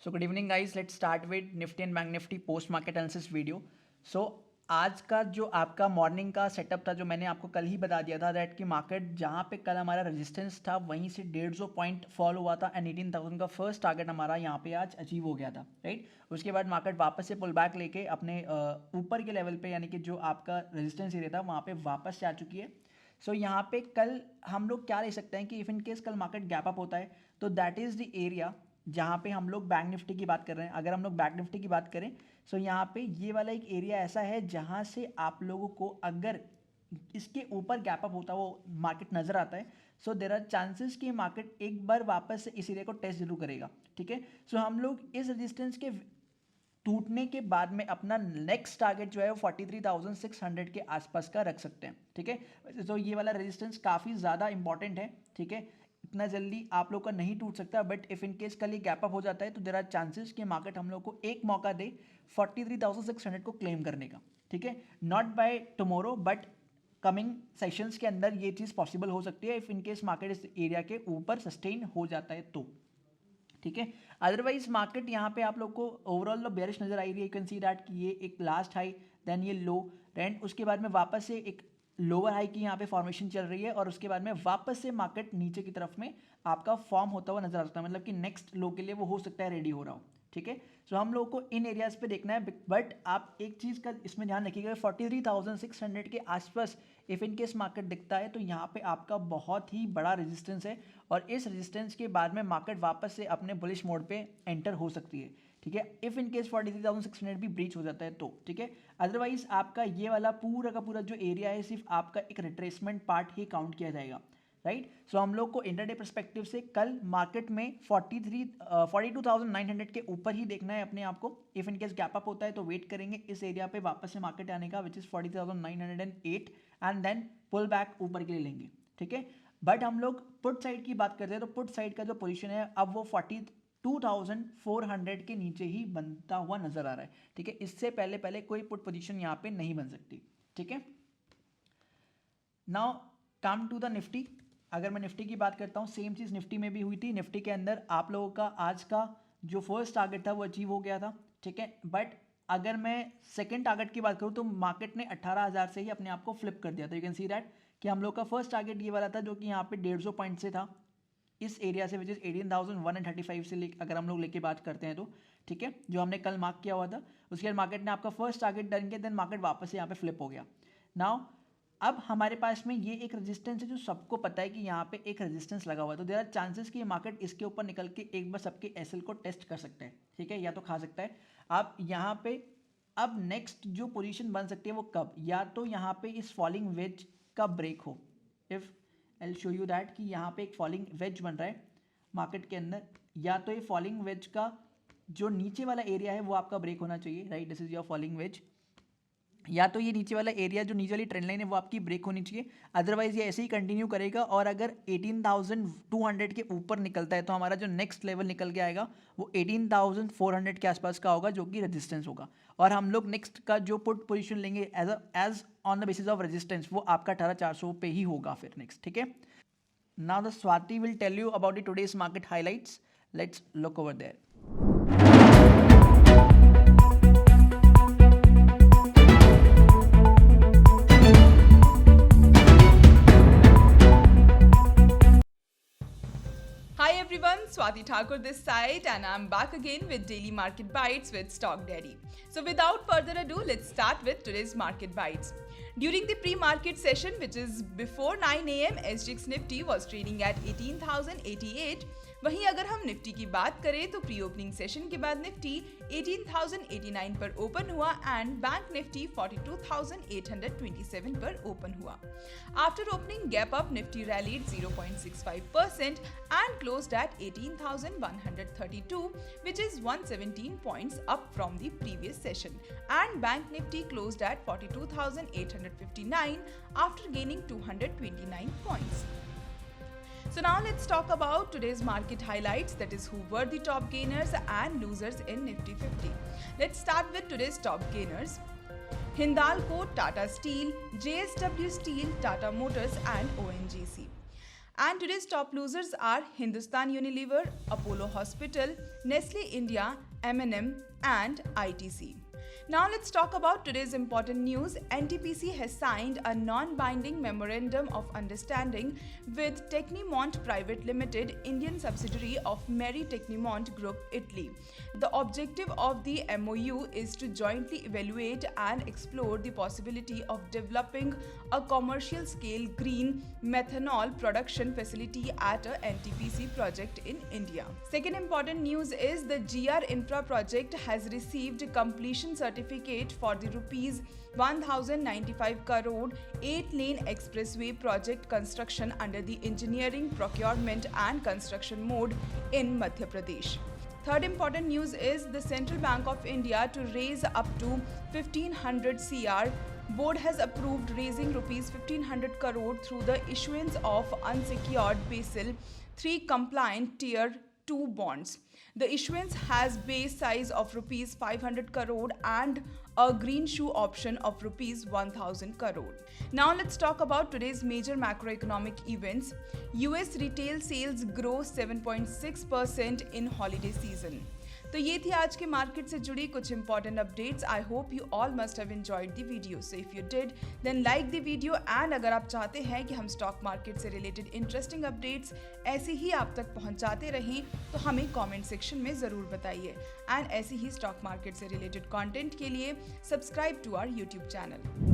So good evening guys, let's start with Nifty and bank Nifty post market analysis video. So आज का जो आपका morning का सेटअप था, जो मैंने आपको कल ही बता दिया था दैट कि मार्केट जहाँ पे कल हमारा रेजिस्टेंस था वहीं से 150 पॉइंट फॉल हुआ था एंड 18,000 का फर्स्ट टारगेट हमारा यहाँ पे आज अचीव हो गया था, राइट। उसके बाद मार्केट वापस से पुल बैक लेके अपने ऊपर के लेवल पे, यानी कि जो आपका रेजिस्टेंस एरिया था वहाँ पे वापस से आ चुकी है। सो यहाँ पे कल हम लोग क्या ले सकते हैं कि इफ इन केस कल मार्केट गैप अप होता है तो दैट इज़ द एरिया जहाँ पे हम लोग बैंक निफ्टी की बात कर रहे हैं। अगर हम लोग बैंक निफ्टी की बात करें सो यहाँ पे ये वाला एक एरिया ऐसा है जहाँ से आप लोगों को अगर इसके ऊपर गैप अप होता वो मार्केट नज़र आता है, सो देर आर चांसेस कि मार्केट एक बार वापस से इस एरिया को टेस्ट जरूर करेगा, ठीक है। सो हम लोग इस रेजिस्टेंस के टूटने के बाद में अपना नेक्स्ट टारगेट जो है वो 43,600 के आसपास का रख सकते हैं, ठीक है। तो ये वाला रेजिस्टेंस काफ़ी ज़्यादा इंपॉर्टेंट है, ठीक है। इतना जल्दी आप लोग का नहीं टूट सकता, बट इफ इन केस कल ये गैप अप हो जाता है तो देर आर चांसेस कि मार्केट हम लोग को एक मौका दे 43,600 को क्लेम करने का, ठीक है। Not by tomorrow but coming sessions के अंदर ये चीज़ पॉसिबल हो सकती है इफ इन केस मार्केट इस एरिया के ऊपर सस्टेन हो जाता है तो, ठीक है। अदरवाइज मार्केट यहाँ पे आप लोग को ओवरऑल बेयरिश नजर आई रही है। यू कैन सी दैट कि ये एक लास्ट हाई देन ये लो एंड उसके बाद में वापस से एक लोअर हाई की यहाँ पे फॉर्मेशन चल रही है और उसके बाद में वापस से मार्केट नीचे की तरफ में आपका फॉर्म होता हुआ नजर आ सकता है, मतलब कि नेक्स्ट लो के लिए वो हो सकता है रेडी हो रहा हो, ठीक है। सो हम लोग को इन एरियाज पे देखना है, बट आप एक चीज़ का इसमें ध्यान रखिएगा 43,600 के आसपास इफ इन केस मार्केट दिखता है तो यहाँ पे आपका बहुत ही बड़ा रेजिस्टेंस है और इस रेजिस्टेंस के बाद में मार्केट वापस से अपने बुलिश मोड पे एंटर हो सकती है, ठीक है। इफ इन केस 43,600 भी ब्रीच हो जाता है तो, ठीक है। अदरवाइज आपका ये वाला पूरा का पूरा जो एरिया है सिर्फ आपका एक रिट्रेसमेंट पार्ट ही काउंट किया जाएगा, राइट। सो हम लोग को इंटरडे परस्पेक्टिव से कल मार्केट में 42,900 के ऊपर ही देखना है अपने आप को। If in case gap up होता है तो वेट करेंगे इस एरिया पे वापस से मार्केट आने का, which is 40,908 and then pull back ऊपर के लिए लेंगे, ठीक है। बट हम लोग पुट साइड की बात करते हैं तो पुट साइड का जो पोजीशन है अब वो 42,400 के नीचे ही बनता हुआ नजर आ रहा है, ठीक है। इससे पहले पहले कोई पुट पोजीशन यहाँ पे नहीं बन सकती, ठीक है। Now come to the Nifty. अगर मैं निफ्टी की बात करता हूँ सेम चीज़ निफ्टी में भी हुई थी। निफ्टी के अंदर आप लोगों का आज का जो फर्स्ट टारगेट था वो अचीव हो गया था, ठीक है। बट अगर मैं सेकंड टारगेट की बात करूँ तो मार्केट ने 18,000 से ही अपने आप को फ्लिप कर दिया था। यू कैन सी दैट कि हम लोग का फर्स्ट टारगेट ये वाला था जो कि यहाँ पे 150 पॉइंट से था इस एरिया से, विच इज 18,135 से अगर हम लोग लेके बात करते हैं तो, ठीक है, जो हमने कल मार्क किया हुआ था। उसके बाद मार्केट ने आपका फर्स्ट टारगेट डन किया, देन मार्केट वापस से यहाँ पे फ्लिप हो गया। नाउ अब हमारे पास में ये एक रेजिस्टेंस है जो सबको पता है कि यहाँ पे एक रेजिस्टेंस लगा हुआ है, तो देयर आर चांसेस कि मार्केट इसके ऊपर निकल के एक बार सबके एसएल को टेस्ट कर सकता है, ठीक है, या तो खा सकता है। आप यहाँ पे अब नेक्स्ट जो पोजीशन बन सकती है वो कब, या तो यहाँ पे इस फॉलिंग वेज का ब्रेक हो। If I will show you that कि यहाँ पे एक फॉलिंग वेज बन रहा है मार्केट के अंदर, या तो ये फॉलिंग वेज का जो नीचे वाला एरिया है वो आपका ब्रेक होना चाहिए, right, this is your falling veg, या तो ये नीचे वाला एरिया जो नीचे वाली ट्रेंड लाइन है वो आपकी ब्रेक होनी चाहिए। अदरवाइज ये ऐसे ही कंटिन्यू करेगा और अगर 18,200 के ऊपर निकलता है तो हमारा जो नेक्स्ट लेवल निकल के आएगा वो 18,400 के आसपास का होगा जो कि रेजिस्टेंस होगा, और हम लोग नेक्स्ट का जो पुट पोजीशन लेंगे as on the basis of resistance वो आपका 18,400 पे ही होगा फिर नेक्स्ट, ठीक है। Now the Swati will tell you about the today's market highlights. Let's look over there. Hi everyone, Swati Thakur this side and I'm back again with Daily Market Bites with Stock Daddy. So without further ado, let's start with today's Market Bites. During the pre-market session, which is before 9 AM, SGX Nifty was trading at 18,088. वहीं अगर हम Nifty की बात करें तो pre opening session के बाद Nifty 18,089 पर ओपन हुआ एंड बैंक निफ्टी 42,827 पर ओपन हुआ। After opening gap up, Nifty rallied 0.65% and closed at 18,132, which is 117 points up from the previous session. And Bank Nifty closed at 42,859 after gaining 229 points. So now let's talk about today's market highlights, that is who were the top gainers and losers in Nifty 50. Let's start with today's top gainers. Hindalco, Tata Steel, JSW Steel, Tata Motors and ONGC. And today's top losers are Hindustan Unilever, Apollo Hospital, Nestle India, M&M, and ITC. Now let's talk about today's important news. NTPC has signed a non-binding memorandum of understanding with Tecnimont Private Limited, Indian subsidiary of Mary Tecnimont Group, Italy. The objective of the MOU is to jointly evaluate and explore the possibility of developing a commercial-scale green methanol production facility at a NTPC project in India. Second important news is the GR Infra project has received completion certificate for the rupees 1095 crore 8-lane expressway project construction under the engineering, procurement and construction mode in Madhya Pradesh. Third important news is the Central Bank of India to raise up to 1500 CR. Board has approved raising rupees 1500 crore through the issuance of unsecured Basel III compliant Tier 2 bonds. The issuance has base size of rupees 500 crore and a green shoe option of rupees 1000 crore. Now let's talk about today's major macroeconomic events. US retail sales grow 7.6% in holiday season. तो ये थी आज के market से जुड़ी कुछ important updates. I hope you all must have enjoyed the video. So if you did then like the video, and अगर आप चाहते हैं कि हम स्टॉक मार्केट से रिलेटेड इंटरेस्टिंग अपडेट्स ऐसे ही आप तक पहुंचाते रहें तो हमें कमेंट सेक्शन में ज़रूर बताइए. एंड ऐसे ही स्टॉक मार्केट से रिलेटेड कंटेंट के लिए subscribe to our YouTube channel.